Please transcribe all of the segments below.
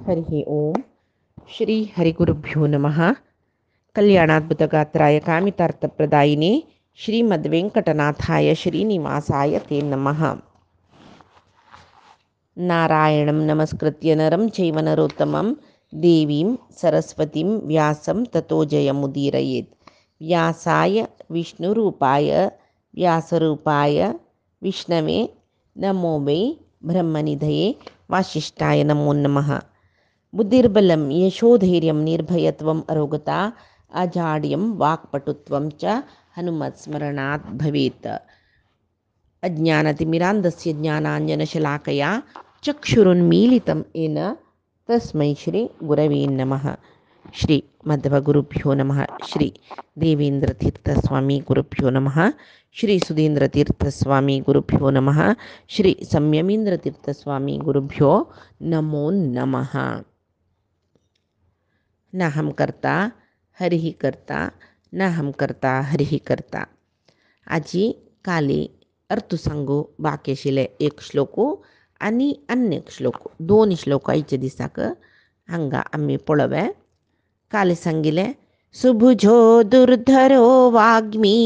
हरि ओम श्री हरिगुरुभ्यो नमः। कल्याणाद्भुतगात्राय कामितार्थप्रदायिने श्रीमद्वेङ्कटनाथाय श्रीनिवासाय ते नमः। नारायणं नमस्कृत्य नरं चैव नरोत्तमं देवीं सरस्वतीं व्यासं ततो जयमुदीरयेत्। व्यासाय विष्णुरूपाय व्यासरूपाय विष्णवे नमो वै ब्रह्मनिधये वासिष्ठाय नमो नमः। बुद्धिर्बलं यशोधैर्यं निर्भयत्वम् अरोगता अजाड्यं वाक्पटुत्वं च हनुमत्स्मरणात् भवेत्। अज्ञानतिमिरान्धस्य ज्ञानाञ्जनशलाकया चक्षुरुन्मीलितं येन तस्मै श्री गुरवे नमः। श्री मध्वगुरुभ्यो नमः। श्री देवेन्द्रतीर्थस्वामी गुरुभ्यो नमः। श्री सुधीन्द्रतीर्थस्वामी गुरुभ्यो नमः। श्री संयमीन्द्रतीर्थस्वामी गुरुभ्यो नमो नमः। न हम करता हरिः करता न हम करता हरिः करता. आजी काली अर्थ सांगू बाकी आशिल्ले एक श्लोकू आनी अन्य श्लोक दोन श्लोक आयचे दिसाक हांगा आमी पळोवया. काले सांगिले सुभुजो दुर्धरो वाग्मी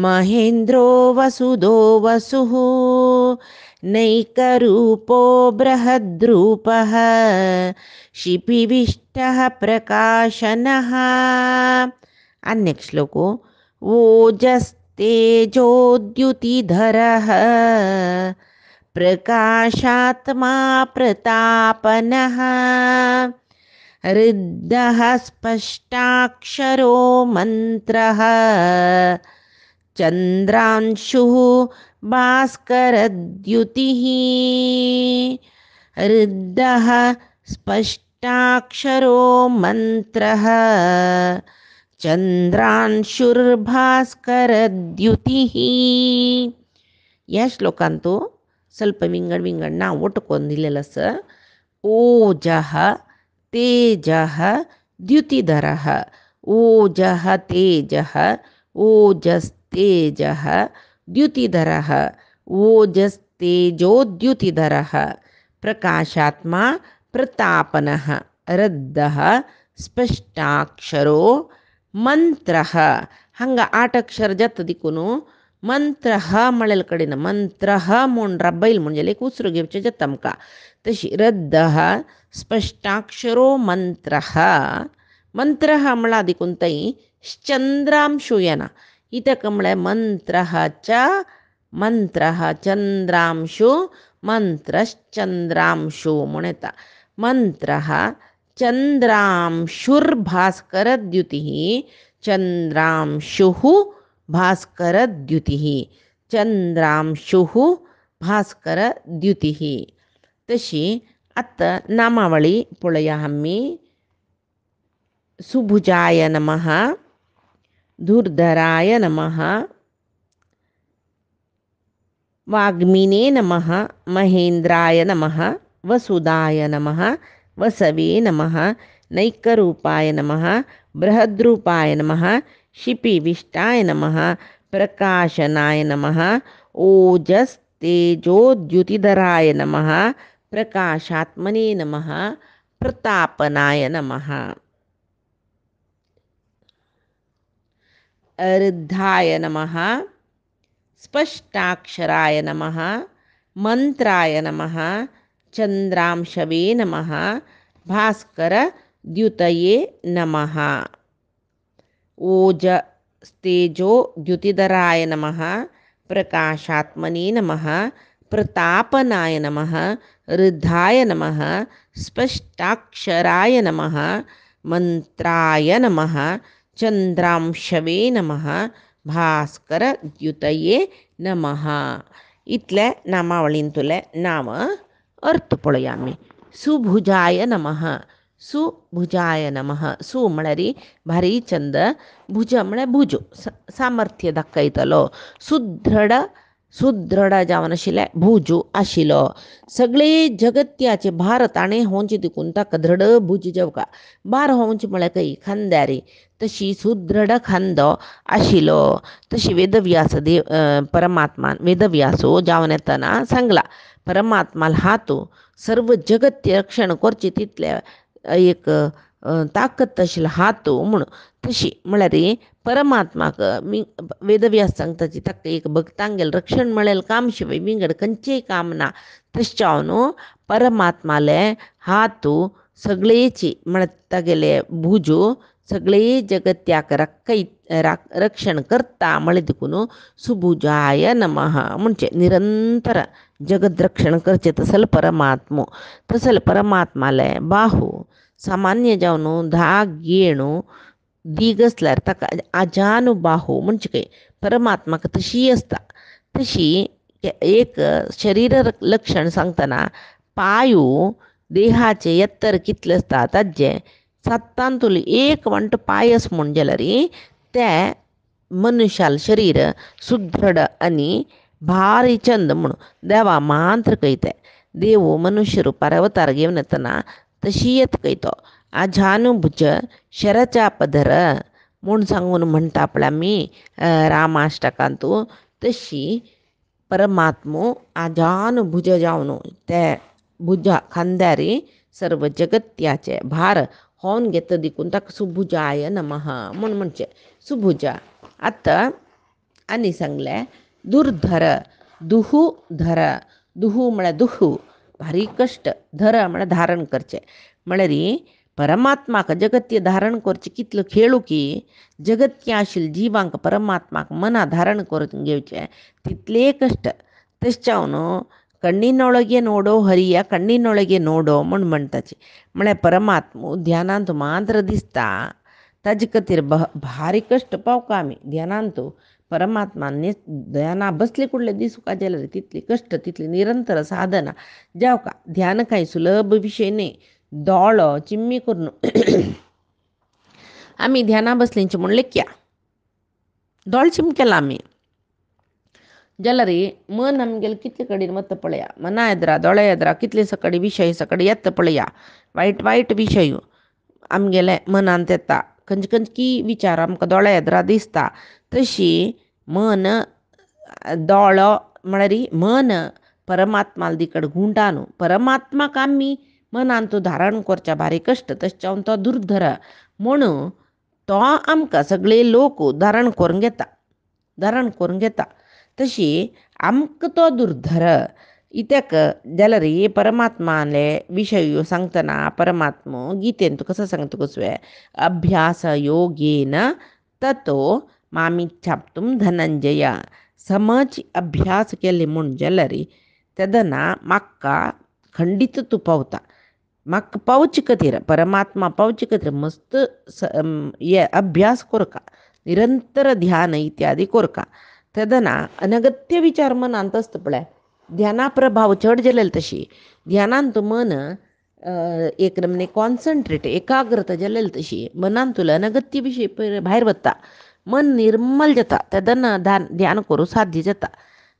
महेंद्रो वसुदो वसुः नैकरूपो बृहद्रूपः शिपिविष्टः प्रकाशनः. अन्य श्लोको ओजस्तेजोद्युतिधरः प्रकाशात्मा प्रतापनः ऋद्धः स्पष्टाक्षरो मन्त्रः चन्द्रांशुः भास्करद्युतिः. ऋद्धः स्पष्टाक्षरो मन्त्रः ಚಂದ್ರಾಂಶುರ್ಭಾಸ್ಕರದ್ಯುತಿಃ. या श्लोकांतू ಸ್ವಲ್ಪ ವಿಂಗಡ ನಾವು ಒಟ್ಟುಕೊಂಡಿಲ್ಲ ಸರ್. ಓಜಃ ತೇಜಃ ದ್ಯುತಿಧರಃ ಓಜಃ ತೇಜಃ ಓಜಸ್ತೇಜಃ ದ್ಯುತಿಧರಃ ಓಜಸ್ತೇಜೋದ್ಯುತಿಧರಃ ಪ್ರಕಾಶಾತ್ಮ ಪ್ರತಾಪನಃ ರದ್ದಃ ಸ್ಪಷ್ಟಾಕ್ಷರೋ ಮಂತ್ರ. ಹಂಗ ಆಟಕ್ಷರ ಜತ್ತದಿಕ್ಕೂ मंत्र मळेल कडेन मंत्र मोंड्रा बैल म्हणजे एक उसरू घेवचे जतमका तशी रद्द स्पष्टाक्षरो मंत्र. मंत्र म्हळा देखून तई चंद्रांशु येना इतक म्हळ्या मंत्र च मंत्र चंद्रांशु मंत्रश्चंद्रांशु म्हण येता. मंत्र चंद्रांशुर्भास्करद्युतिः चंद्रांशुः भास्करद्युतिः चंद्रांशुः भास्करद्युतिः. तशी आता नामावळी पळया आम्ही. सुभुजाय नमः धुर्धराय नमः वाग्मिने नमः महेंद्राय नमः वसुदाय नमः वसवे नमः नैकरूपाय नमः बृहद्रूपाय नमः शिपिविष्टाय नमः प्रकाशनाय नमः ओजस्तेजोद्युतिधराय नमः प्रकाशात्मने नमः प्रतापनाय नमः ऋद्धाय नमः स्पष्टाक्षराय नमः मंत्राय नमः चंद्रांशवे नमः भास्करद्युतये नमः ओजस्तेजो द्युतिधराय नमः प्रकाशात्मने नमः प्रतापनाय नमः ऋद्धाय नमः स्पष्टाक्षराय नमः मंत्राय नमः चंद्रांशवे नमः भास्करद्युतये नमः. इतले नामावळींतले नाम अर्थ पळया आमी. सुभुजाय नमः सुभुजाय नमः. सु म्हळ्यार भारी चंद भुज म्हळ्यार भुजो सामर्थ्य दाखयतलो. सुदृढ जावन आशिल्ले भुजो आशिल्लो. सगळे जगत्याचे भार ताणें होंचे देखून ताका दृढ भुज जेवका भार होंचे म्हळ्यार खंय खांद्यारी तशी सुदृढ खांदो आशिल्लो. तशी वेदव्यास परमात्मान वेदव्यासो जावन येतना सांगला परमात्माला हातो सर्व जगत्य रक्षण करची तितल्या एक ताकद तशी हातो म्हणून तशी म्हळ्यार परमात्माक मी वेदव्यास सांगताची ताका एक भक्तांगेल रक्षण मिळेल काम शिवाय विंगड खंयचेय काम ना तशें न्हू परमात्माले हातू सगळेची म्हणता गेले भुजो सगळे जगत्याक रक्षण करता म्हळे देखून सुभुजाय नमः म्हणजे निरंतर जगत रक्षण करचे तसल परमात्मो तसल परमात्माले बाहू सामान्य जावन धाक घेणू दिगसल्यार ताका आजानु बाहू म्हणजे काय परमात्माक तशी असता तशी एक शरीर लक्षण सांगतना पायू देहाचे यत्तर कितले असता ताजे सत्तांतुली एक वंट पायस म्हण जाल्यार ते मनुष्याल शरीर सुदृढ आणि भारी चंद म्हणून देवा मांत्र कयते देव मनुष्य रूपार अवतार घेवन येतना तशी येत कयतो आजानुभुज शरचा पदर म्हूण सांगून म्हणटा पळय आमी रामाष्टकांतू तशी परमात्मो आजानुभुज जावन ते भुजा खांद्यारी सर्व जगत्याचे भार होवन घेता देखून ताका सुभुजाय नमः म्हूण म्हणचे सुभुजा आतां आनी सांगले दुर्धर दुहू धर दुहू म्हळ्यार दुहू भारी कश्ट धर म्हळ्यार धारण करचे म्हळ्यार परमात्माक जगत्य धारण करचे कितलो खेळू की जगत्य आशिल्ले जिवांक परमात्माक मना धारण करून घेवचे तितले कश्ट तशें कण्ಣಿನೊಳಗೆ ನೋಡೋ ಹರಿಯ ಕಣ್ಣಿನೊಳಗೆ ನೋಡೋ म्हणटाची म्हळ्यार परमात्मो ध्यानांत मात्र दिसता ताजे खातीर भारी कश्ट पावका आमी ध्यानांत परमात्माने ध्याना बसले कुडले दिसूका जाल्यार तितली कश्ट तितली निरंतर साधना जावका ध्यान काही सुलभ विषय न्ही दोळो चिम्मी करून आमी ध्याना बसलींची म्हूण लेख्या दोळ चिम केला आमी जाल्यार मन आमगेले कितले कडेन वता पळया मना येद्रा दोळ्या येद्रा कितले सकडी विशय सकडी येता पळया वायट वायट विशय आमगेले मनांत येता खंयचे खंयची विचार आमकां दोळ्या येद्रा दिसता तशी मन दोळो म्हळ्यार मन परमात्मा दिकड घुंटा न्हू परमात्माक आमी मनांत धारण करच्या भारी कश्ट तशें तो दुर्धर म्हणून तो आमकां सगळे लोक धारण करून घेता तशी आमकां तो दुर्धर इत्याक जाल्यार परमात्माले विशय सांगतना परमात्मो गीतेन तुका कसो सांगता कसो अभ्यास योगेन ततो मामिच्छाप्तुम धनंजय समज अभ्यास केले म्हूण जाल्यार तेदना म्हाका खंडीत तूं पावता म्हाका पावचे खातीर परमात्मा पावचे खातीर मस्त अभ्यास कोरका निरंतर ध्यान इत्यादी कोरका तेदना अनगत्य विचार मनांत आसता पळय ध्याना प्रभाव चड जाल्यार तशी ध्यानांत मन एक नमने कॉन्सन्ट्रेट एकाग्रता जाल्यार तशी मनांतलो अनगत्य विशय भायर वता मन निर्मल जाता तेदना ध्यान करूं साध्य जाता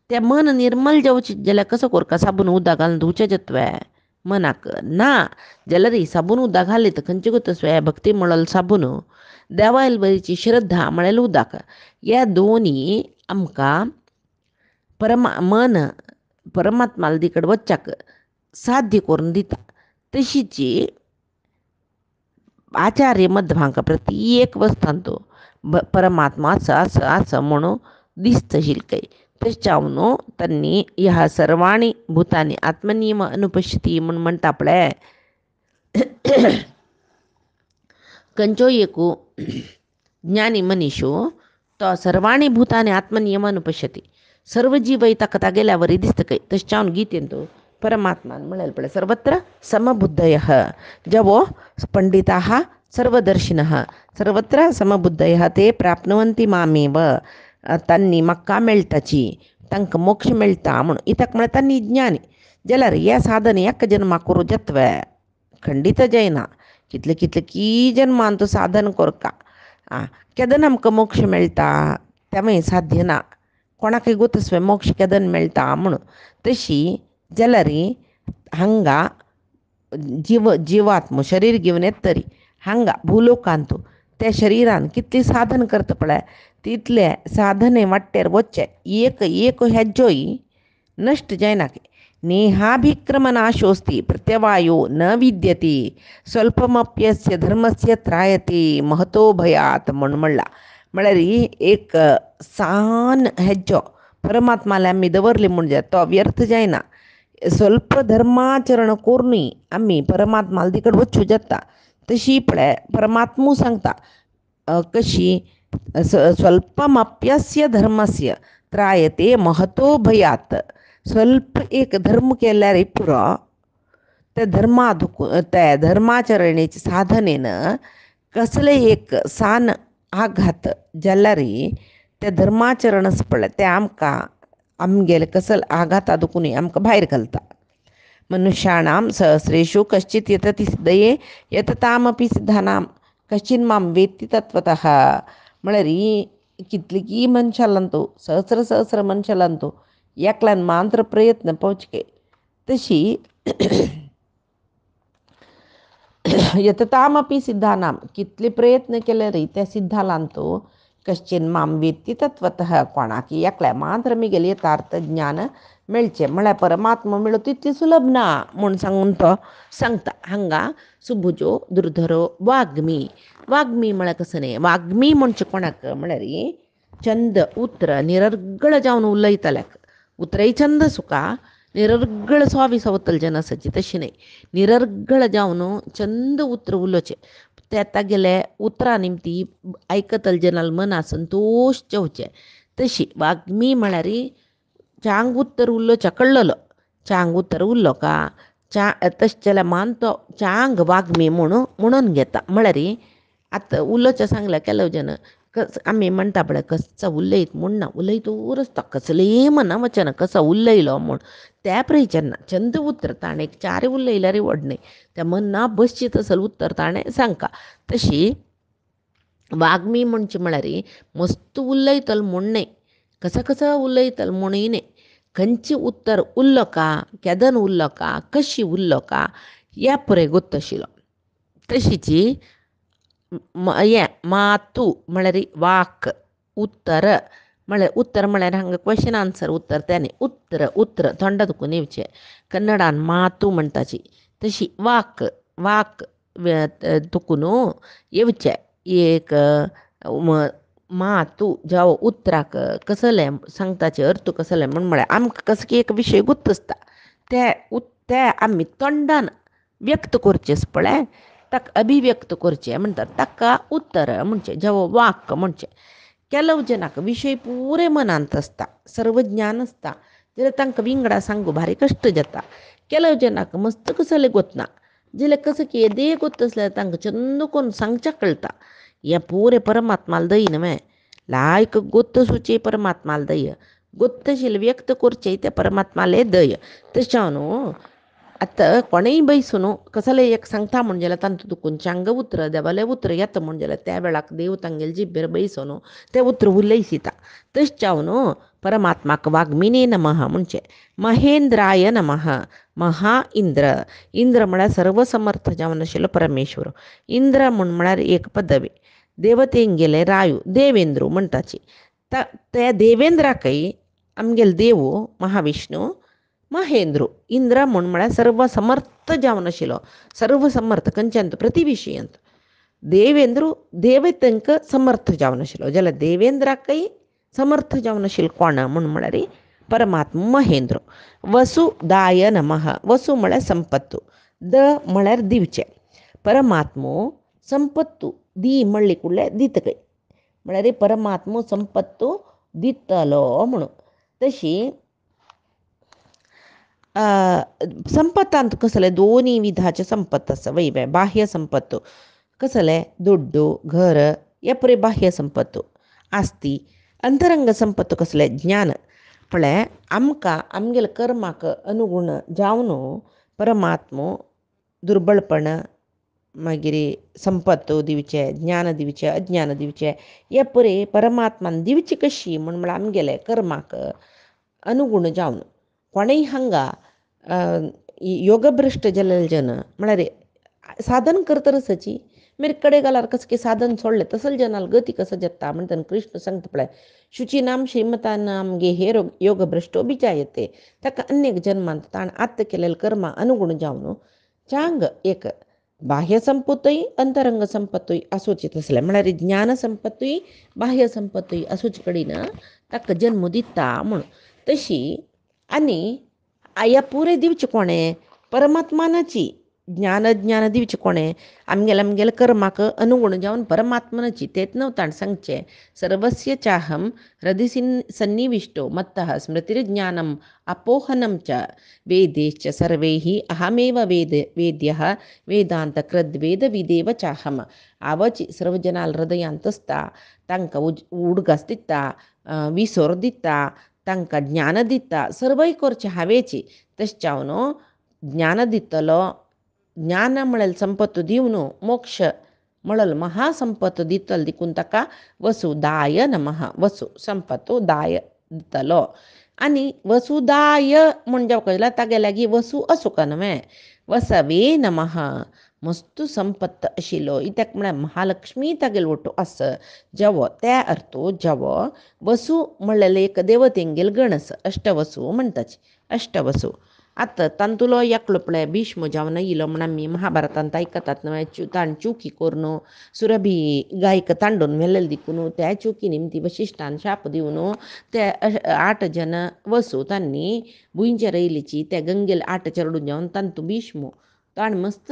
तें मन निर्मल जावचे जाल्यार कसो कोरका साबून उदक घालून धुवचें जातवे मनाक ना जाल्यार साबून उदक घाली तर खंयचे गो भक्ती म्हणल साबून देवायल बरीची श्रद्धा म्हळ्यार उदक ह्या दोनी आमकां मन परमात्मा दिकड वच्चाक साध्य करून दिता तशीच आचार्य मध्वांक प्रत्येक वस्तांत परमात्मा आसा म्हणून दिसता शिलकय तशें त्यांनी ह्या सर्वाणी भूतांनी आत्मनियम अनुपश्यती म्हूण म्हणटा पळय खंयचो एक ज्ञानी मनीसो तो सर्वाणी भूतांनी आत्मनियम अनुपश्यती सर्व जीव ताका तागेल्या वरी दिसता खंय तशें गीतेन तो परमात्मान म्हळें पळय सर्वत्र समबुद्धयः जवो पंडिताः सर्वदर्शिनः सर्वत्र समबुद्धयः ते प्राप्नुवन्ति मामेव तांणी म्हाका मेळटाची तांकां मोक्ष मेळटा म्हणून इतक म्हळ्यार तांणी ज्ञानी जाल्यार हे साधन एक जन्माक करूं जातवे खंडीत जायना कितले कितले की जन्मान तो साधन करता केदन आमकां मोक्ष मेळटा तें मागीर साध्य ना कोणाकय गोतस्वे मोक्ष केदन मेळटा म्हणून तशी जाल्यार हांगा जिवात्म शरीर घेवन येत तरी हांगा भूलोकांत त्या शरिरान कितले साधन करता पळय तितले साधने वाटेर वच्चे एक हेज्जोय नश्ट जायना नेहाभिक्रमनाशोऽस्ति प्रत्यवायो न विद्यते स्वल्पमप्यस्य धर्मस्य त्रायते महतो भयात म्हणून म्हणला. म्हळ्यार एक सान हेज्जो परमात्माला आमी दवरले म्हणजे तो व्यर्थ जायना. स्वल्प धर्माचरण करूनय आमी परमात्माला तिकड वचूं जाता. तशी पळय परमात्मू सांगता कशी स्वल्पमप्यस्य धर्मस्य त्रायते महतो भयात. स्वल्प एक धर्म केल्यार पुरो त्या धर्माचरणेचे साधनेन कसले एक सान आघात जाल्यार त्या धर्माचरणच पळय ते आमकां आमगेले कसल आघात दुखून आमकां भायर घालता. मनुष्याणां सहस्रेषु कश्चित् यतति सिद्धये यततामपि सिद्धानां कश्चिन् मां वेत्ति तत्त्वतः. म्हळ्यार कितलींय मनशालांतू सहस्र मनशालांतू एकल्यान मात्र प्रयत्न पावचके. तशी यततामपि सिद्धानां कितले प्रयत्न केल्यारय त्या सिद्धालांतू कश्चिन मां वेत्ति तत्वतः कोणाक एकल्या मात्र आमगेले यथार्थ ज्ञान मेळचें. म्हळ्यार परमात्मा मेळो तितली सुलभ ना म्हूण सांगून तो सांगता. हांगा सुभुजो दुर्धरो वाग्मी. वाग्मी म्हळ्यार कसं न्ही, वाग्मी म्हणचे कोणाक म्हळ्यार चंद उतर निरर्गळ जावन उलयतल्याक. उतरय चंद सुका निरर्गळ स्वाविसा वतलजेन आसाची तशी न्ही. निरर्गळ जावन चंद उतर उलोवचें. ते गेले उतरां निमती आयकतल जनाल मना संतोष जेवचें. तशी वाग्मी म्हळ्यार चांग उत्तर उरलोचें कळ्ळलो. चांग उत्तर उरलो का तशें जाल्यार मान तो चांग वाग्मी म्हणून घेता. म्हळ्यार आतां उलोवचें सांगल्यार केलो जन आमी म्हणटा पळय कसा उलयत म्हूण ना, उलयतूच आसता कसलेय मना वचना कसा उलयलो म्हूण. त्या प्रयचन ना चंद उतर ताणें एक चार उलयल्यार व्हड न्ही. त्या मना बसची तसल उत्तर ताणें सांगता. तशी वाग्मी म्हणचे म्हळ्यार मस्त उलयतल म्हूण न्ही, कसा उलयतल म्हणूय न्ही. खंयचें उत्तर उरलो का, केदन उरलो का, कशी उरलो का ह्या पुरे गोत्त आशिल्लो. तशीच मातू म्हळ्यार वाक. उत्तर म्हळ्यार हांगा क्वेश्चन आन्सर उत्तर त्याने उत्तर थंड दुखून येवचें. कन्नडान मातू म्हणटाची. तशी वाक दुखून येवचें. एक मातू जावं उतराक कसलें सांगताचे अर्थ कसलें म्हळ्यार आमकां कसो की एक विशय गुर्त आसता ते आमी तोंडान व्यक्त करचें पळय ताका अभिव्यक्त करचें म्हणटात. ताका उत्तर म्हणचें जावं वाक म्हणचें. केलो जनाक विशय पुरे मनांत आसता, सर्व ज्ञान आसता जाल्यार तांकां विंगडा सांगू भारी कश्ट जाता. केलो जनाक मस्त कसलें गोतना जाल्यार कसो की येदे गोत आसल्यार तांकां चंद करून सांगचें कळटा. हें पुरे परमात्माल दय न्हय. लायक गोत्त सुचे परमात्माल दय. गोत्त आशिल्लें व्यक्त करचें तें परमात्माले दय. तशें न्हू आतां कोणेय बैसून कसलें एक सांगता म्हण जाल्यार तांतूं दुखून चांग उतर देवालें उतर येता म्हण जाल्यार त्या वेळाक देव तांगेले जिब्बेर बैसून तें उतर उलयसिता. तशें जावन परमात्माक वाग्मिने नमः म्हणचें. महेंद्राय नमः. महा इंद्र म्हळ्यार सर्वसमर्थ जावन आशिल्लो परमेश्वर. इंद्र म्हळ्यार एक पदवी. देवतेंगेले रायू देवेंद्र म्हणटाची. त्या देवेंद्राकय आमगेलो देव महाविष्णू महेंद्र. इंद्र म्हळ्यार सर्वसमर्थ जावन आशिल्लो. सर्वसमर्थ खंयच्यांत प्रतिविशयंत. देवेंद्र देवतेंक समर्थ जावन आशिल्लो जाल्यार देवेंद्राकय समर्थ जावन आशिल्लो कोण म्हळ्यार परमात्मा महेंद्र. वसुदाय नमः. वसु म्हळ्यार संपत्तू. म्हळ्यार दिवचें. परमात्मो संपत्तू दी म्हणली कुडले दितकय म्हळ्यार परमात्मो संपत्तू दितलो म्हणून. तशी संपत्तांत कसले दोन्ही विधाचे संपत्त आसा वय बाह्य संपत्तू कसले दुड्डू घर हे पुरे बाह्य संपत्तू आस्ती. अंतरंग संपत्तू कसले ज्ञान. पळय आमकां आमगेले कर्माक अनुगुण जावन परमात्मो दुर्बळपण मागीर संपत्त दिवचें, ज्ञान दिवचें, अज्ञान दिवचें हे पुरे परमात्मान दिवची कशी म्हळ्यार आमगेले कर्माक अनुगुण जावन. कोणेय हांगा योगभ्रश्ट जाल्ले जन म्हळ्यार साधन करतरसची मेरे कडे गालार कस के साधन सोडले तसल जनाल गती कसं जत्ता म्हणतात कृष्ण सांगत पळय शुची नाम श्रीमता नाम गे हे योग भ्रष्टो बिचायते ताका अनेक जन्मांत ताण आत्त केलेलं कर्मा अनुगुण जावन चांग एक बाह्य संपत्तूय अंतरंग संपत्तूय असूचित असल्या म्हणारी ज्ञान संपत्तूय बाह्य संपत्तूय असूच कडीनं ताका जन्म दिता म्हण तशी आणि या पुरे दिवचे कोणे परमात्मानाची ज्ञान दिवचे कोणे आमगेल कर्माक अनुगुण जाऊन परमात्मनाची तेच नव्हताण सांगचे सर्वस्य चाहम हृदय सन्निविष्टो मत्तः स्मृतिर्ज्ञानम अपोहनम च वेदेश्च सर्वैः अहमेव वेद्यः वेदांत कृद्वेद विदेव चाहम आवची सर्व जनाल हृदयांतस्ता तांका उडगास दिता विसोर दिता तांका ज्ञान दिता सर्वय करचे हावेची तश्चावनो ज्ञान दितलो ज्ञान मिळेल संपत्त दिवनो मोक्ष मिळल महासंपत्त दितल दिकून ताका वसुदाय नमः वसु संपत्तो दाय दितलो आणि वसुदाय म्हणजे कळला तागे लागी वसु असो का नव्हे वसवे नमः मस्तू संपत्त आशिलो इत्याक म्हळ्यार महालक्ष्मी तागेल वटो आस जव त्या अर्थो जव वसु म्हणलेले एक देवतेंगेल गणस अष्टवसु म्हणटाची अष्टवसु आता तांतुलो एकलो पळय भीष्म जावन इलो म्हण आमी महाभारतांत आयकतात न्हय ताण चुकी करून सुरभी गायक तांडून व्हेलेले दिकून त्या चुकी निमती वशिश्टान शाप दिवन ते 8 जन वसू तांणी भुंयचेर येयलीची त्या गंगेल 8 चरडून जावन तांतू भीष्म ताण मस्त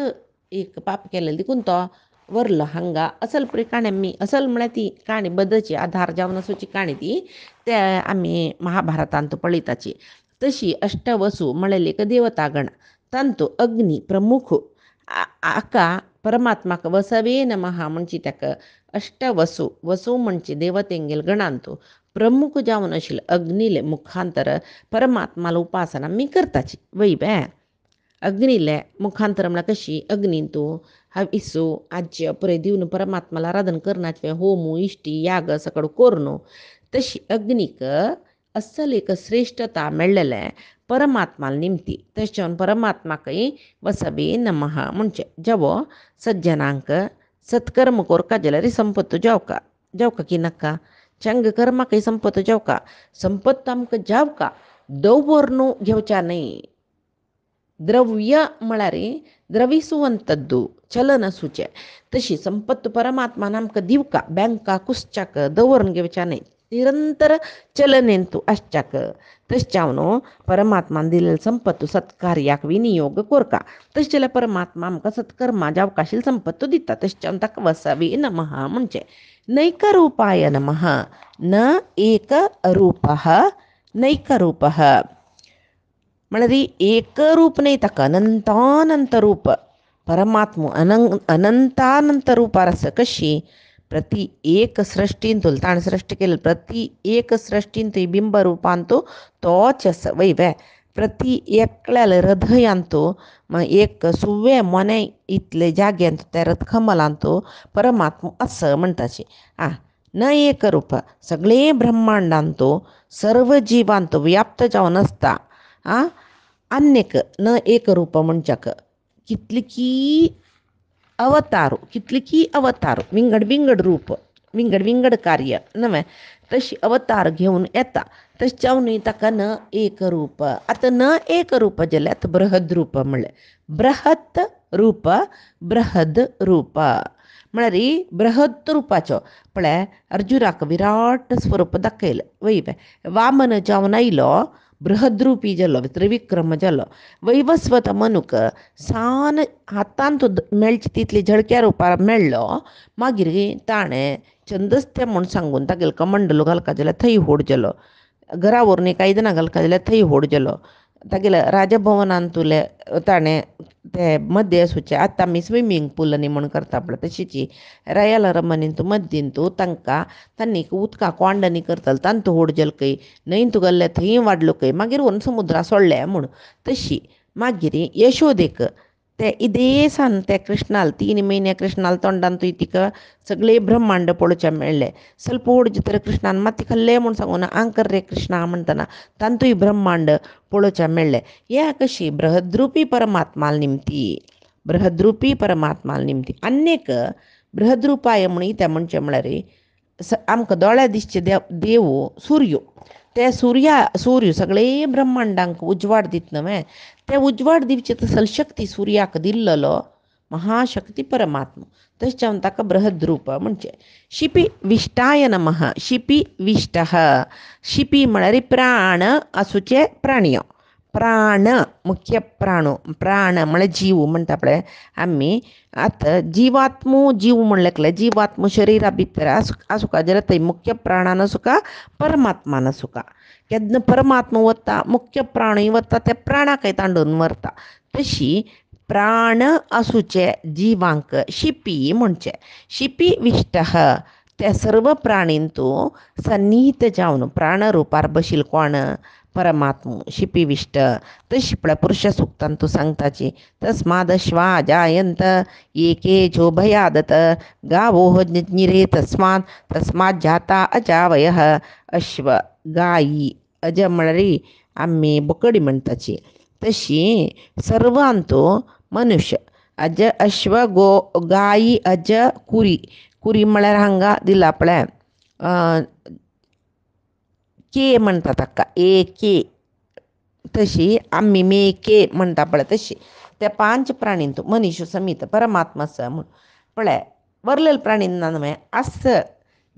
एक पाप केलेलं दिकून तो वरलो हांगा असल पळय काणी आमी असल म्हळ्यार ती काणी बदची आधार जावन असोची काणी ती त्या आमी महाभारतांत पळयताची तशी अष्टवसु म्हणलेली एक देवतागण तांतू अग्नी प्रमुख आका परमात्माक वसवे नमः म्हणची ताका अष्टवसु वसु म्हणची देवतेंगेल गणांतू प्रमुख जावन आशिल्ले अग्नीले मुखांतर परमात्माला उपासना मी करताची वै बे अग्नीले मुखांतर म्हळ्यार कशी अग्नींतू हविसू आज्य पुरे दिवन परमात्माला आराधन करनाचे होमू इष्टी याग सकड कोरनो तशी अग्नीक असल एक श्रेष्ठता मेळ्ळेले परमात्माला निमती तशें परमात्माकय वसवे नमः म्हणजे जवो सज्जनांक सत्कर्म कोरका जाल्यार संपत्त जावका की नाका चंग कर्माकय संपत्त जावका संपत्त आमकां जावका दवरनू घेवच्या न्हय द्रव्य म्हळ्यार द्रविसुवंतद्दू चलन आसूचें तशी संपत्त परमात्मान आमकां दिवका बँका कुसच्याक दवरून घेवच्या न्हय निरंतर चलनेंतू आसच्याक तशें परमात्मान दिलेली संपत्त सत्कार्याक विनियोग कोरका तशें जाल्यार परमात्मा आमकां सत्कर्मा जावकाशील संपत्त दिता तशें ताका वसवे नमः म्हणजे नैकरूपाय नमः न एक रूपः नैकरूपः म्हळ्यार एक रूप नाही ताका अनंतानंत रूप परमात्मा अनंतानंत रूपार आसा कशी प्रति एक सृष्टीन ताण सृष्टी केली प्रति एक सृष्टीन बिंब रूपांतू तोच आसा वै वे प्रति एकल्याल हृदयांतू एक सुवे मोने इतले जाग्यांत त्या रथकमलांतू परमात्मा आसा म्हणटाची न एक रूप सगळे ब्रह्मांडांतू सर्व जीवांतू व्याप्त जावन आसता अन्यक न एक रूप म्हणच्याक कितली अवतार विंगड रूप विंगड कार्य नव्हे तशी अवतार घेऊन येता तशें ताका न एक रूप आता न एक रूप जाल्यार बृहद रूप म्हणलें बृहद रूप म्हळ्यार बृहद रूपाचो पळय अर्जुनाक विराट स्वरूप दाखयलें वै वामन जावन आयलो बृहद्रूपी जालो त्रिविक्रम जालो वैवस्वत मनुक सान हातांत मेळची तितली झळक्या रुपार मेळ्ळो मागीर ताणें छंदस्त्य म्हूण सांगून तागेलो कमंडलो घालका जाल्यार थंय होड जालो घरा व्हरून एक आयदनां घालका जाल्यार थंय होड जालो तागेले राजभवनांतुले ताणें ते मध्य आसूचे आतां आमी स्विमींग पूल न्ही म्हूण करता पळय तशीची रॉयल अरमनींतू मद्दींतू तांणी उदका कोंडनी करताले तांतू होड जलकय न्हंयतू गेल्ले थंय वाडलो मागीर व्हरून समुद्रा सोडले म्हूण तशी मागीर यशोदेक ते इदेसान ते कृष्णाल 3 म्हयने कृष्णाल तोंडान तिका सगळे ब्रह्मांड पळोवचे मेळ्ळे ಸ್ವಲ್ಪ होड तर कृष्णान माती खाल्ले म्हूण सांगून आंकर रे कृष्णा म्हणटना तांतूय ब्रह्मांड पळोवचे मेळ्ळे ह्या कशी बृहद्रुपी परमात्माल निमती बृहद्रुपी परमात्मा निमती अनेक बृहद्रुपाय म्हणी त्या म्हणचे म्हळ्यार आमकां दोळ्या दिसचे देव सूर्य ते सूर्य सगळे ब्रह्मांडांक उजवाड दित न्हय ते उजवाड दिवचे तसल शक्ती सुर्याक दिल्लो महाशक्ती परमात्मा तशें हांव ताका बृहद्रूप म्हणचे शिपी विष्टाय नमः शिपी विष्ट शिपी म्हळ्यार प्राण आसूचे प्राणियो प्राण मुख्य प्राण म्हळ्यार जीव म्हणटा पळय आमी आतां जीव म्हणलें जीवात्मो शरिरा भितर आसूं जाल्यार थंय मुख्य प्राणान आसूं का परमात्मान आसूं का केन्ना परमात्मा वता मुख्य प्राणूय वता त्या प्राणाकय तांडून व्हरता तशी प्राण आसूचे जिवांक शिपी म्हणचे शिपी विष्ट त्या सर्व प्राणींतू सन्नीहित जावन प्राणरुपार बशील कोण परमात्मा शिपिविष्ट तशी पळय पुरुष सुक्तान तूं सांगताची तस्मादश्वा जायंत एके भयादत गावो निरे तस्मात जाता अजावयः अश्व गायी अज म्हळ्यार आम्ही बोकडी म्हणटाची तशी सर्वांतू मनुष्य अज अश्व गायी अज कुरी म्हळ्यार हांगा दिला पळय के म्हणटा ताका के तशी आम्ही मेके म्हणटा पळय तशी त्या 5 प्राणींतू मनुष्य समीत परमात्मा स म्हण पळय वरलेले प्राणींना न्हय आस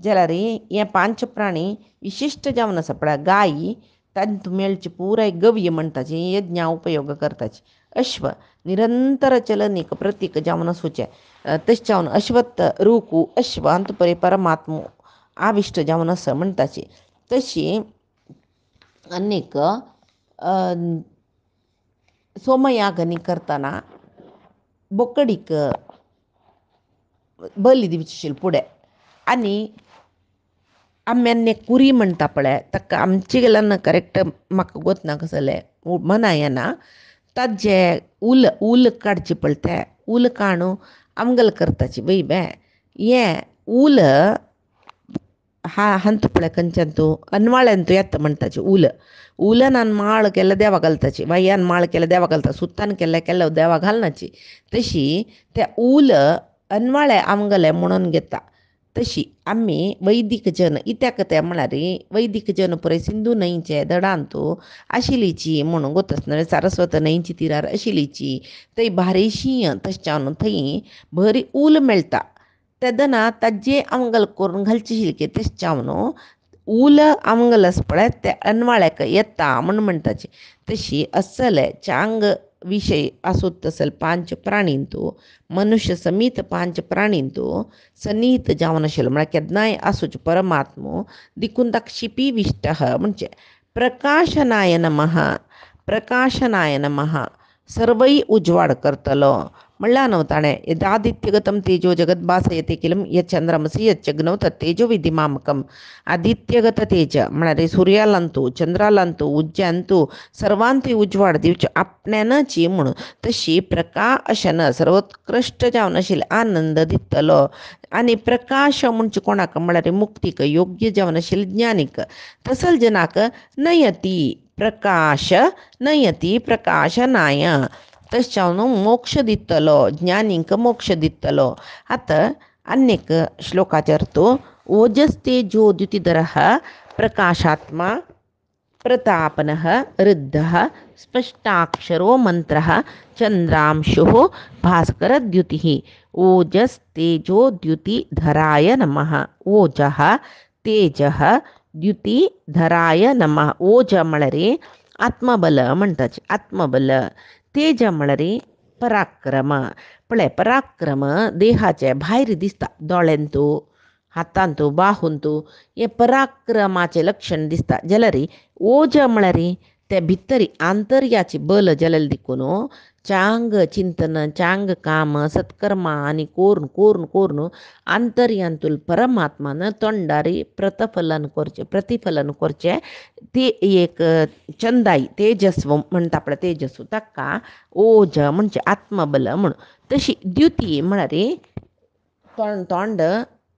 जाल्यार हे 5 प्राणी विशिश्ट जावन आसा पळय गायी तांतू मेळची पुराय गव्य म्हणटाची यज्ञा उपयोग करताची अश्व निरंतर चलनीक प्रतीक जावन आसूचे तशें जावन अश्वत्थ रुकू अश्व अंत परी परमात्मा आविष्ट जावन आसा म्हणटाची तशी अनेक सोमयागनी करतना बोकडीक बली दिवची फुडें आनी आमी अनेक कुरी म्हणटा पळय ताका आमचे गेल्यान करेक्ट म्हाका गोतना कसलें मना येना ताजे उल काडचे पळय ते उल काणू आमगल करताची वय हें उल हंत पळय खंयच्यान तूं अनवाळ्यान तूं येता म्हणटाची उलन माळ केल्यार देवा घालताची वयान माळ केल्यार देवा घालता सुतान केल्यार देवा घालनाची तशी ते उल अनवाळे आमगले म्हणून घेता तशी आमी वैदीक जन इत्याक ते म्हळ्यार वैदीक जन पुराय सिंधू न्हंयचे दडांतू आशिल्लीची म्हणून गोतच न्हय सारस्वत न्हंयची तिरार आशिल्लीची थंय भारीशी तशें जावन थंय बरी उल मेळटा तेदना ताजे आमगल करून घालची शिलके तशें जावन उल आमगल आसा पळय ते अनवाळ्याक येता म्हण म्हणटाची तशी असले चांग विषय आसूत तसल 5 प्राणींतू मनुष्य समीत 5 प्राणींतू सन्नीहित जावन आशिल्लो म्हळ्यार केन्नाय आसूचे परमात्मो देखून ताका शिपी विष्ट म्हणजे प्रकाशनाय नमः सर्वई उजवाड करतलो म्हणल्यार न्हू ताणें यदादित्यगतम तेजो जगत भासयते किलम यच्चंद्रमसि यच्चग्नौ तत्तेजो विधिमामकम आदित्यगत तेज म्हळ्यार सुर्यालांतू चंद्रालांतू उज्ज्यांतू सर्वांतूय उजवाड दिवचे आपण्यानची म्हणून तशी प्रकाशन सर्वोत्कृश्ट जावन आशिल्ले आनंद दितलो आनी प्रकाश म्हणजे कोणाक म्हळ्यार मुक्तीक योग्य जावन आशिल्ले ज्ञानीक तसल जनाक नयती प्रकाशनाय तशें जावन मोक्ष दितलो ज्ञानींक मोक्ष दितलो आतां अनेक श्लोकाचेर तूं ओजस तेजो द्युतिधरः प्रकाशात्मा प्रतापनः ऋद्धः स्पष्टाक्षरो मंत्रः चंद्रांशुः भास्करद्युतिः ओजस तेजो द्युतिधराय नमः ओजः तेजः द्युतिधराय नमः ओज म्हळ्यार आत्मबल म्हणटाचे आत्मबल तेज म्हळ्यार पराक्रम पळय पराक्रम देहाचे भायर दिसता दोळ्यांतू हातांतू बाहूंतू हे पराक्रमाचे लक्षण दिसता जाल्यार ओज म्हळ्यार ते भितरी आंतर्याची बल जाल्यार देखून चांग चिंतन चांग काम सत्कर्मा आनी कोरून आंतर्यांतूल परमात्मान तोंडारी प्रतिफलन करचे ती एक चंदाई तेजस्व म्हणटा पळय तेजस्व ताका ओज म्हणजे आत्मबल म्हणून तशी द्युती म्हळ्यार तोंड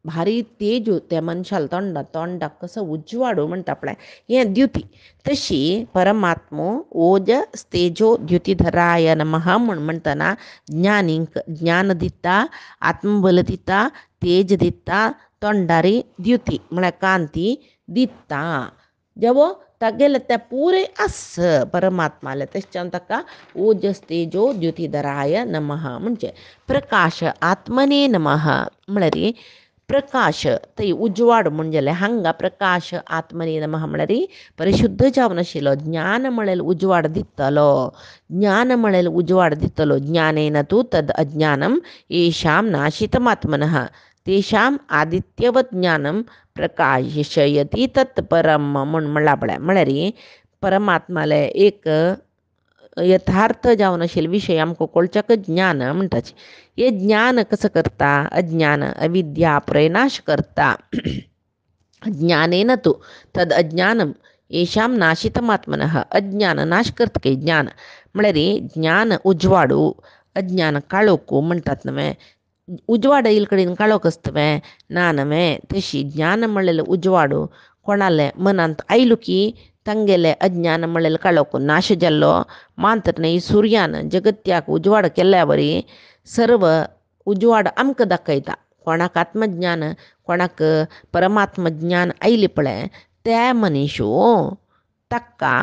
भारी तेज त्या मनशाला तोंडाक कसं उजवाडू म्हणटा पळय हें द्युती. तशी परमात्मो ओजस तेजो द्युतीधराय नमः म्हणटना ज्ञान दिता, आत्मबल दिता, तेज दिता, तोंडारी द्युती म्हळ्यार कांती दिता. जेवो तागेले ते पुरे आस परमात्माले तेच्यान ताका ओजस तेजो द्युतीधराय नमः म्हणजे प्रकाश आत्मने नमः म्हळ्यार प्रकाश थंय उजवाड म्हणजेले हांगा प्रकाश आत्मने नमः म्हळ्यार परिशुद्ध जावन आशिल्लो ज्ञान म्हळेल उजवाड दितलो. ज्ञान म्हळेल उजवाड दितलो. ज्ञानेन तू तद अज्ञानम येषां नाशितमात्मनः तेषां आदित्यवत ज्ञानम प्रकाशयती तत्परम म्हणला पळय म्हळ्यार परमात्माले एक यथार्थ जावन आशिल्ले विशय आमकां कळच्याक ज्ञान म्हणटाचे. हे ज्ञान कसं करता अज्ञान अविद्या पुराय नाश करता. ज्ञानेन तू तद अज्ञानम येषां नाशितमात्मनः अज्ञान नाश करता काही ज्ञान म्हळ्यार ज्ञान उजवाडू अज्ञान काळोखू म्हणटात न्हय. उजवाड येयले कडेन काळोख आसता ना न्हय. तशी ज्ञान म्हणलेले उजवाडू कोणाले मनांत आयलो की तांगेले अज्ञान म्हणलेले काळोख नाश जाल्लो मात्र न्हय सुर्यान जगत्याक उजवाड केल्ल्या वरी सर्व उजवाड आमकां दाखयता. कोणाक आत्मज्ञान कोणाक परमात्म ज्ञान आयले पळय त्या मनीसू ताका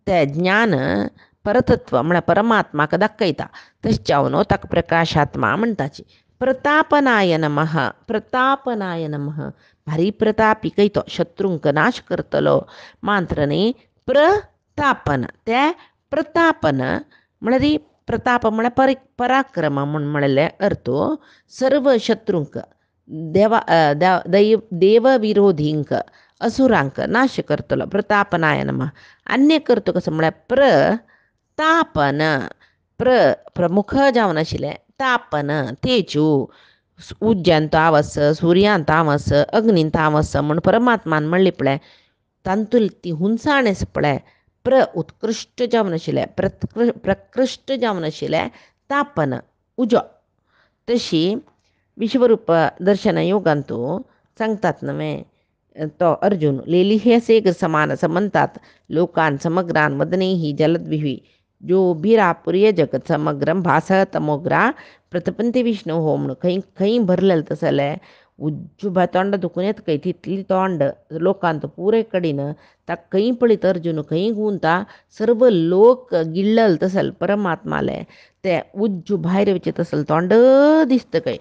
तें ज्ञान परतत्व म्हळ्यार परमात्माक दाखयता. तशें जावन ताका प्रकाशात्मा म्हणटाची. प्रतापनाय नमः प्रतापनाय नमः भारी प्रतापी कही तो शत्रूंक नाश करतलो मात्र न्ही प्रतापन ते प्रतापन म्हळ्यार प्रताप म्हळ्यार पराक्रम म्हूण म्हणले अर्थ सर्व शत्रूंक देव विरोधींक असुरांक नाश करतलो प्रतापनाय नमः. अन्य करतो कसं म्हळ्यार प्रतापन प्रमुख जावन आशिल्लें तापन तेजू उज्ज्यान तामस सुर्यान तामस अग्नीन तामस म्हूण परमात्मान म्हणली पळय तांतूंतली ती हुंसाण आसा पळय उत्कृश्ट जावन आशिल्लें प्रकृश्ट जावन आशिल्लें तापन उजो. तशी विश्वरूप दर्शन योगांतू सांगतात न्हय तो अर्जुन लेलिहेसेग समान समंतात लोकान समग्रान वदनेहि जलद्भिः जो भीरापुर्य जगत समग्रम भासः तमोग्रा प्रतपंती विष्णू हो म्हणून खंय भरलेलं तसले उज्जुबा तोंड दुखून येत खंय तितली तोंड लोकांत पुरे कडेन ताका खंय पळयत अर्जुन खंय गुंता सर्व लोक गिळ्ळल तसल परमात्माले ते उज्जू भायर वचत तसल तोंड दिसता खंय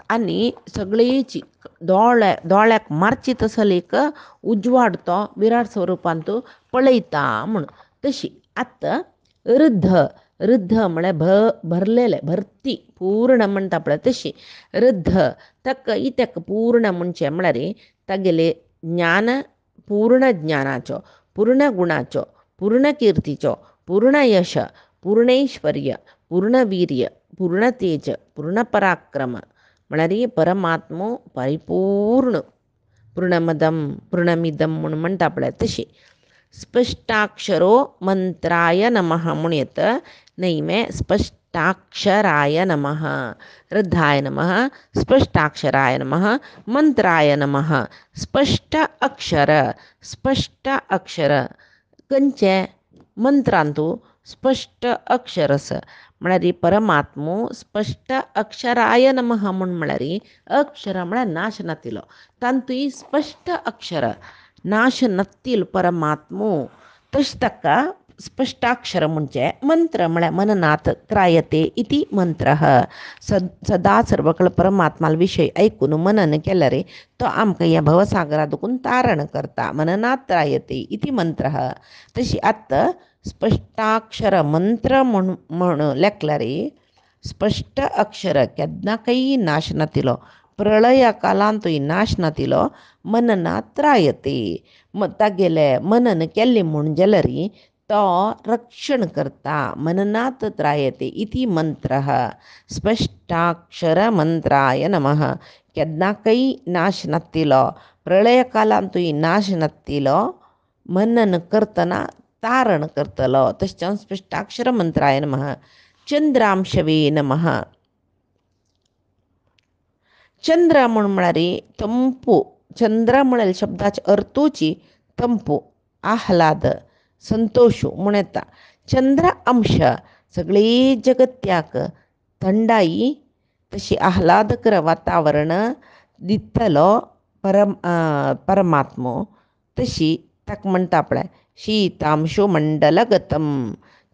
आनी सगळीची दोळ्याक मारची तसल एक उजवाड तो विराट स्वरुपांत पळयता म्हणून. तशी आतां रुद्ध म्हळ्यार भरलेले भरती पूर्ण म्हणटा पळय तशी रुद्ध ताका इत्याक पूर्ण म्हणचे म्हळ्यार तागेले ज्ञान पूर्ण ज्ञानाचो पूर्ण गुणाचो पूर्ण किर्तीचो पूर्ण यश पूर्णैश्वर्य पूर्ण वीर्य पूर्ण तेज पूर्ण पराक्रम म्हळ्यार परमात्मो परिपूर्ण पूर्णमिदम म्हणून म्हणटा पळय तशी. स्पष्टाक्षरो मंत्राय नमः म्हणून येतं नैमे स्पष्टाक्षराय नमः रुद्धाय नमः स्पष्टाक्षराय नमः मंत्राय नमः. स्पष्ट अक्षर खंयचे मंत्रांतू स्पष्ट अक्षरस म्हळ्यार परमात्मो स्पष्ट अक्षराय नमः म्हणून म्हळ्यार अक्षर म्हळ्यार नाश नातिलो तांतूय स्पष्ट अक्षर नाश नत्तील परमात्मो तश ताका स्पष्टाक्षर म्हणजे मंत्र म्हळ्यार मननात त्रायते इति मंत्र. सदा सर्वकळ परमात्माल विशय ऐकून मनन केल्यार तो आमकां ह्या भवसागरा दुखून तारण करता मननात त्रायते इति मंत्र. तशी आतां स्पष्टाक्षर मंत्र म्हण लेखल्यार स्पष्ट अक्षर केन्नाकय नाश नातिलो प्रलया कालांतूय नाश नातिलो मननात त्रायते तागेले मनन केल्लें म्हूण जाल्यार तो रक्षण करता मननात त्रायते इति मंत्र. स्पष्टाक्षर मंत्राय नमः केन्नाकय नाश नातिलो प्रलय कालांतूय नाश नातिलो मनन करतना तारण करतलो तशें स्पष्टाक्षर मंत्राय नमः. चंद्रांशवे नमः चंद्र म्हळ्यार तंपू. चंद्र म्हळ्यार शब्दाचे अर्थूची तंपू, आह्लाद, संतोषू म्हण येता. चंद्र अंश सगळी जगत्याक थंडाई तशी आह्लादकर वातावरण दितलो परमात्मो. तशी ताका म्हणटा पळय शीतांशु मंडलगतम.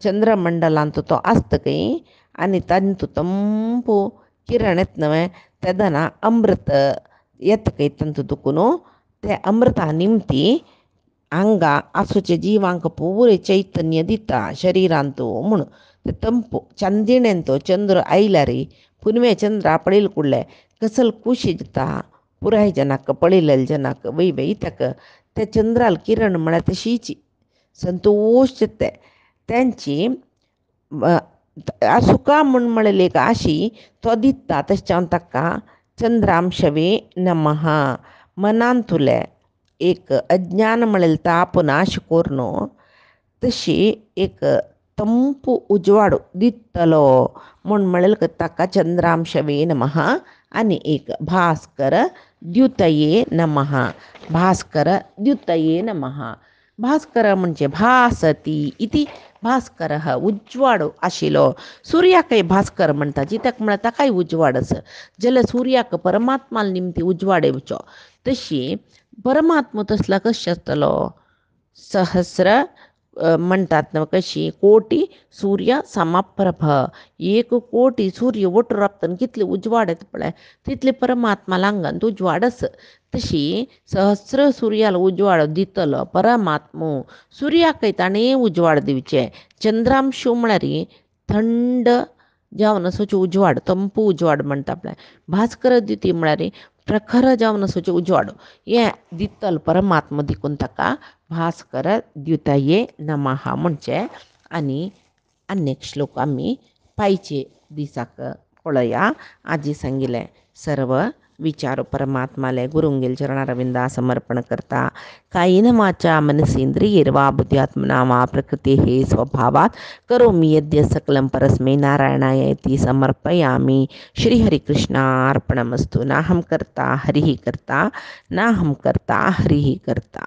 चंद्रमंडलांत तो आसता खंय आनी तांतू ತಂಪು ಕಿರಣ ಎತ್ತನವೆ ತೆದನ ಅಮೃತ ಎತ್ತಕೈತಂತ ತುಕುನು ते अमृता निमती हांगा आसूचे जिवांक पुरे चैतन्य दिता शरिरांत म्हूण ते तंपू. चांदिणेन तो चंद्र आयल्यार पुनवे चंद्र पळयल कुडले कसल खुशी जाता पुराय जनाक पळयलेल्या जनाक वय वय ताका ते चंद्राल किरण म्हळ्यार तशीची संतोष जाता त्यांची. सुका म्हण म्हळेली आशी तो दिता तशें ताका चंद्रांशवे नमः. मनान तुले एक अज्ञान म्हळेल ताप नाश कोरनो तशी एक तंपू उजवाड दितलो म्हूण म्हळेल ताका चंद्रांशवे नमः. आनी एक भास्कर द्युतये नमः. भास्कर द्युतये नमः. भास्कर म्हणजे भासती इति भास्कर उजवाड आशिल्लो. सुर्याकय भास्कर म्हणटा जित्याक म्हळ्यार ताकाय उजवाड आसा जाल्यार सुर्याक परमात्माल निमती उजवाड येवचो. तशी परमात्मा तसला कशें आसतलो सहस्र म्हणटात कशी कोटी सूर्य समप्रभ. एक कोटी सूर्य वोटून राबतना कितले उजवाड येता पळय तितले परमात्मा लांगांत उजवाड आसा. तशी सहस्र सुर्याल उजवाड दितलो परमात्मो. सुर्याकय ताणें उजवाड दिवचे. चंद्रांशू म्हळ्यार थंड जावन असोचे उजवाड तंपू उजवाड म्हणटा पळय. भास्कर द्युती म्हळ्यार प्रखर जावन असोचे उजवाड हें दितलो परमात्मा देखून ताका भास्कर द्युतये नमः म्हणचे. आनी एक श्लोक आमी पायचे दिसाक पळया. आजी सांगिल्लें सर्व विचार परमात्माले गुरुंगेल चरणारविंदा समर्पण करता. कायेन वाचा मनसेंद्रियैर्वा बुद्ध्यात्मना वा प्रकृतेः स्वभावात् करोमि यद्य सकलं परस्मै नारायणाय इति समर्पयामि. श्रीहरिकृष्णार्पणमस्तु. नाहं कर्ता हरिः कर्ता नाहं कर्ता हरिः कर्ता.